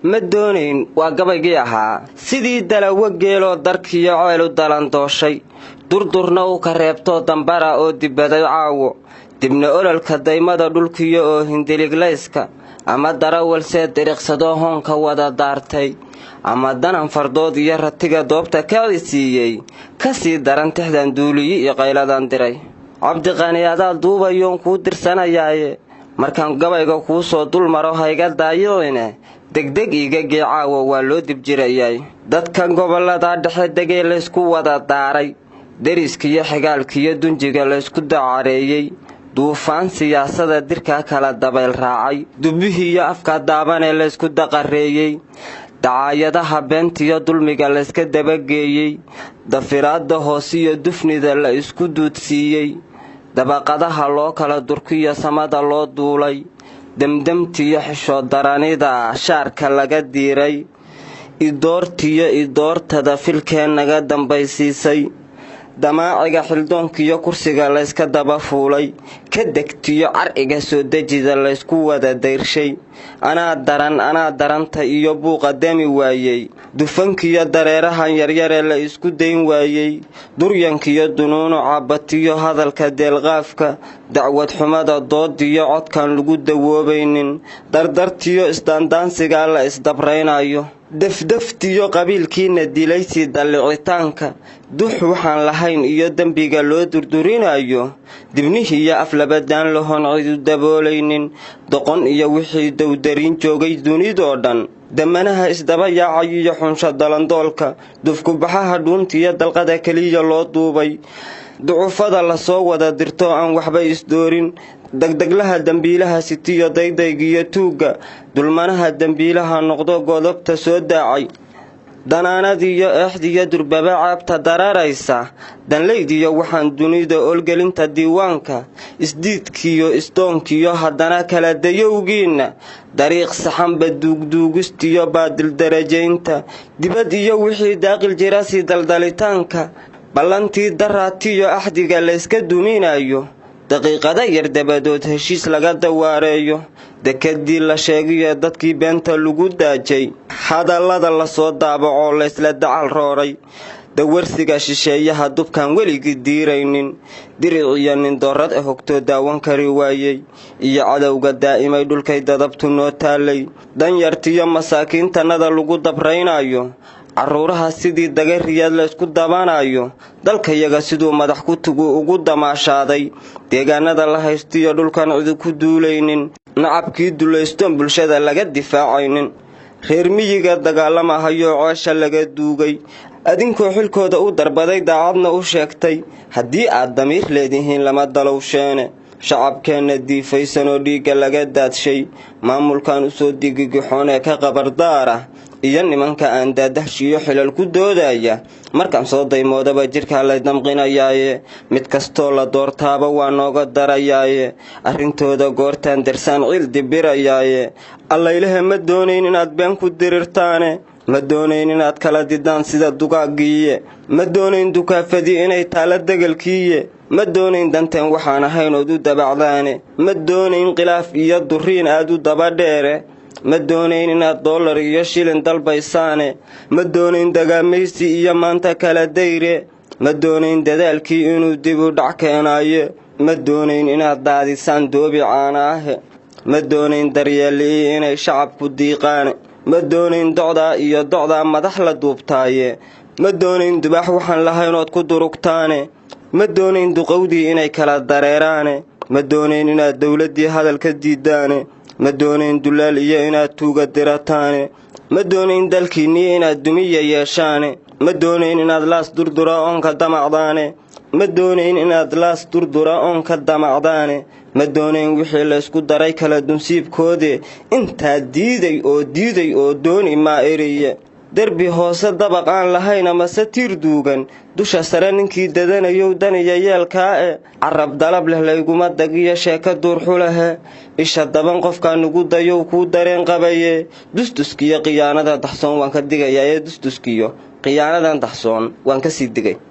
ma doonayn waa gabaygii ahaa sidii dalawa geelo darkiyo ceel u dalandooshay durdurna uu ka reebto dambara oo dibaday caawo dibna ololka daymada dhulkiyo oo hindiliglayska ama darawalsee diriqsado hoonka wada daartay ama danan fardood iyo ratiga doobta ka siiyey kasii daran tixdan duuliyi iyo qayladan diray cabdiqani adaa duubayoon kuu dirsanayaaye markaan gabayga kuu soo dulmaro hayga daayidine degdeg iiga gee caawo waa loo dib jirayay dadkan gobollada dhexe degee laysku wada daaray deriskiyo xigaalkiyo dunjiga laysku dacareeyey duufaan siyaasada dirka kala dabayl raacay dubihiyo afka daabanee laysku daqareeyey dacaayadaha beentiyo dulmiga layska dabageeyey dafiraadda hoosiyo dufnida la isku duudsiiyey dabaqadaha loo kala durkiyo samada loo duulay demdemtiyo xishood daranida shaarka laga diiray idoortiyo idoortada filkeen naga dambaysiisay damaaciga xildoonkiyo kursiga layska daba fuulay ka degtiyo carciga soo dejida laysku wada dayrshay anaa daranta iyo buuqa demi waayey dufankiyo dareerahan yaryaree la isku dayn waayey duryankiyo dunuunu caabatiyo hadalka deelqaafka dacwad xumada doodiyo codkan lagu dawoobaynin dardartiyo isdaandaansigaa la isdabraynayo dafdaftiyo qabiilkiina dilaysii dallicitaanka dux waxaan lahayn iyo dembiga loo durdurinayo dibnihiiyo aflabadaan lahoon cidu daboolaynin doqon iyo wixii dowdarin joogay dunidoo dhan damanaha isdaba yaacay iyo xunsho dalandoolka dufkubaxaha dhuuntiyo dalqada keliya loo duubay ducufada la soo wada dirto aan waxba isdoorin degdeglaha dambiilaha sitiyo daydaygiyo tuugga dulmanaha dambiilaha noqdo godobta soo daacay danaanadiyo eexdiyo durbaba caabta dararaysa danlaydiyo waxaan dunida olgelinta diiwaanka isdiidkiyo isdoonkiyo haddana kala dayowgiinna dariiq saxanba duugduugistiyo baadil darajaynta dibad iyo wixii daaqil jira sii daldalitaanka ballantii daraatiyo axdiga layska duminayo daqiiqada yar dabadood heshiis laga dawaareeyo dekadii la sheegayo dadkii beenta lagu daajay hadallada la soo daabaco laysla dacal rooray dawarsiga shisheeyaha dubkaan weligii diiraynin diriciyo nin doorad hogtoo daawan kari waayey iyo cadowga daa'imay dhulkay dadabtu noo taalay danyartiyo masaakiintanada lagu dabraynayo caruuraha sidii dagariyaad la isku dabanayo dalkayaga siduu madax ku tugu ugu damaashaaday deegaanada la haystiyo dhulkan cidi ku duulaynin nacabkii dulaystoon bulshada laga difaacaynin reer miyiga dagaalamahayo coosha laga duugay adinkoo xilkooda u darbaday daacadna u sheegtay haddii aad damiir leedihiin lama dalowsheene shacabkeenna diifaysan oo dhiigga laga daadshay maamulkan u soo digigixoonee ka qabardaara iyo nimanka aan daadahshiyo xilal ku doodaya markaan soo daymoodaba jirkaa lay damqinayaaye mid kastoo la doortaaba waa nooga darayaaye arrintooda goortaan darsaan ciil dibirayaaye allaylehe ma doonayn inaad been ku dirirtaane ma doonayn inaad kala didaan sida dugaagiiye ma doonayn dukaafadii inay taala degalkiiye ma doonayn danteen waxaan ahayn ood u dabacdaane ma doonayn khilaaf iyo duriin aad u dabadheere ma doonayn inaad dollar iyo shilin dalbaysaane ma doonayn dagaamaysi iyo maanta kala dayre ma doonayn dadaalkii inuu dib u dhac keenaaye ma doonayn inaad daadisaan doobi caanaahe ma doonayn daryeelii inay shacabku diiqaane ma doonayn docdaa iyo docdaa madax la duubtaaye ma doonayn dubaax waxaan lahayn ood ku durugtaane ma doonayn duqowdii inay kala dareeraane ma doonayn inaad dowladdii hadalka diidaane ma doonayn dulaal iyo inaad tuuga dirataane ma doonayn dalkiinnii inaad dumiya yeeshaane ma doonayn inaad laas durdura oonka damacdaane ma doonayn inaad laas durdura oonka damacdaane ma doonayn wixii laysku daray kala dunsiibkoodee intaad diiday oo dooni maa eriye derbi hoose dabaq aan lahayn amase tiir duugan dusha sare ninkii dadanayow daniya yeelkaa e carab dalab leh layguma dagiyo sheeka duurxulahe isha daban qofkaa nugu dayow kuu dareen qabaye dustuskiyo khiyaanada daxsoon waan ka digayaa ee dustuskiyo khiyaanadan daxsoon waan ka sii digay